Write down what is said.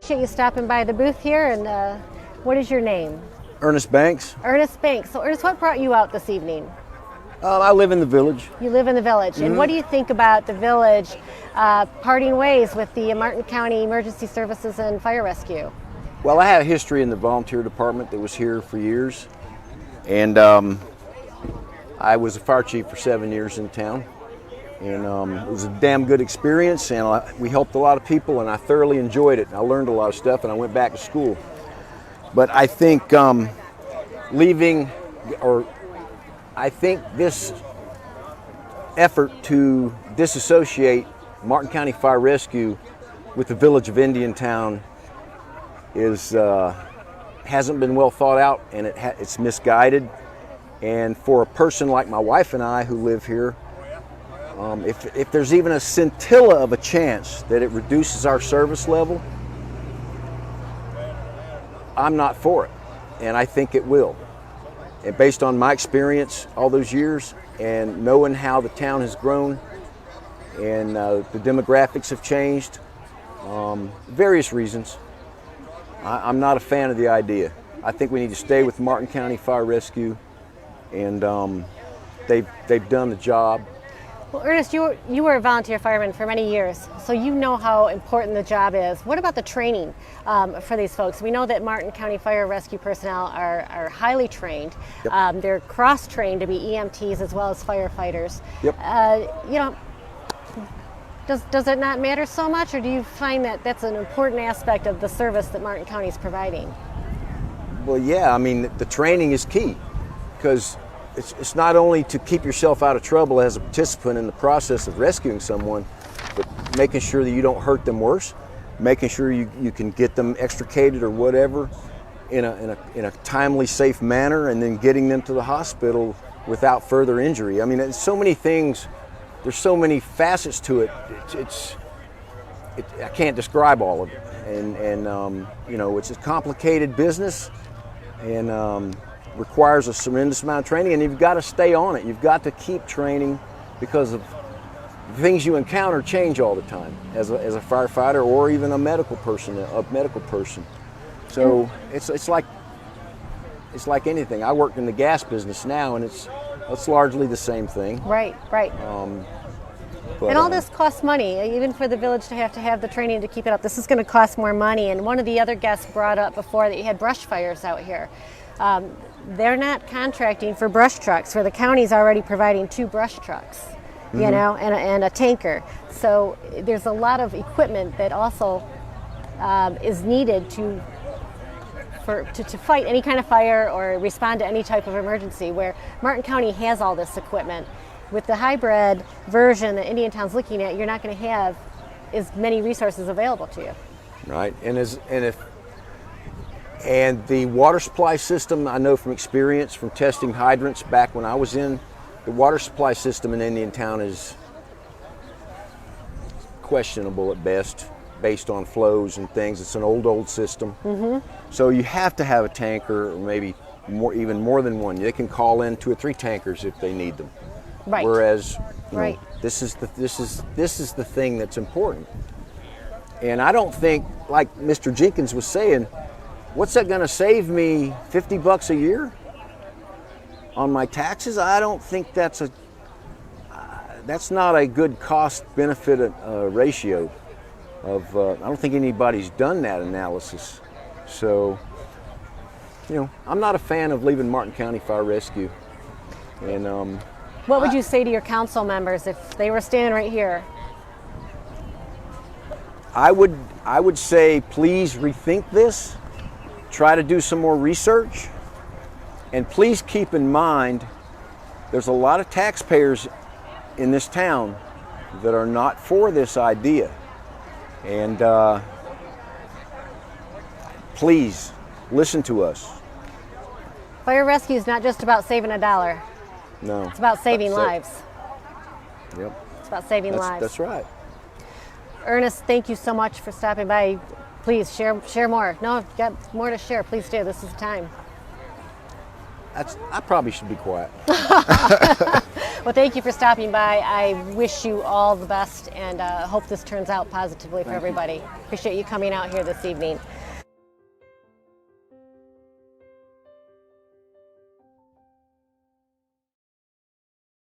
appreciate you stopping by the booth here. And what is your name? Ernest Banks. Ernest Banks. So Ernest, what brought you out this evening? I live in the village. You live in the village. Mm-hmm. And what do you think about the village parting ways with the Martin County Emergency Services and Fire Rescue? Well, I had a history in the volunteer department that was here for years. And I was a fire chief for 7 years in town. And it was a damn good experience, and we helped a lot of people, and I thoroughly enjoyed it. I learned a lot of stuff, and I went back to school. But I think I think this effort to disassociate Martin County Fire Rescue with the village of Indiantown hasn't been well thought out, and it's misguided. And for a person like my wife and I who live here, if there's even a scintilla of a chance that it reduces our service level, I'm not for it, and I think it will. And based on my experience all those years and knowing how the town has grown and the demographics have changed, various reasons, I'm not a fan of the idea. I think we need to stay with Martin County Fire Rescue, and they've done the job. Well, Ernest, you were a volunteer fireman for many years, so you know how important the job is. What about the training for these folks? We know that Martin County Fire Rescue personnel are highly trained. Yep. They're cross-trained to be EMTs as well as firefighters. Yep. Does it not matter so much, or do you find that that's an important aspect of the service that Martin County is providing? Well, yeah, I mean, the training is key, because it's not only to keep yourself out of trouble as a participant in the process of rescuing someone, but making sure that you don't hurt them worse, making sure you can get them extricated or whatever in a timely, safe manner, and then getting them to the hospital without further injury. I mean, there's so many things, there's so many facets to it. I can't describe all of it, and you know, it's a complicated business, and requires a tremendous amount of training, and you've got to stay on it. You've got to keep training, because of the things you encounter change all the time as a firefighter or even a medical person. So it's like anything. I work in the gas business now, and it's largely the same thing. Right. And all this costs money, even for the village to have the training to keep it up. This is going to cost more money. And one of the other guests brought up before that you had brush fires out here. They're not contracting for brush trucks, where the county's already providing 2 brush trucks, mm-hmm. you know, and a tanker. So there's a lot of equipment that also is needed to fight any kind of fire or respond to any type of emergency, where Martin County has all this equipment. With the hybrid version that Indiantown's looking at, you're not going to have as many resources available to you. Right, and the water supply system, I know from experience from testing hydrants back when I was in, the water supply system in Indiantown is questionable at best, based on flows and things. It's an old system. Mm-hmm. So you have to have a tanker, or maybe even more than one. They can call in 2 or 3 tankers if they need them. Right. Whereas, you know, this is the thing that's important. And I don't think, like Mr. Jenkins was saying, what's that going to save me, $50 a year on my taxes? I don't think that's not a good cost-benefit ratio. I don't think anybody's done that analysis. So, you know, I'm not a fan of leaving Martin County Fire Rescue. And what would you say to your council members if they were standing right here? I would say, please rethink this. Try to do some more research, and please keep in mind there's a lot of taxpayers in this town that are not for this idea, and please listen to us. Fire rescue is not just about saving a dollar. No, it's about saving lives. Yep, it's about saving lives. That's right. Ernest, thank you so much for stopping by. Please share more. No, if you've got more to share, please do. This is the time. I probably should be quiet. Well, thank you for stopping by. I wish you all the best and hope this turns out positively for everybody. Appreciate you coming out here this evening.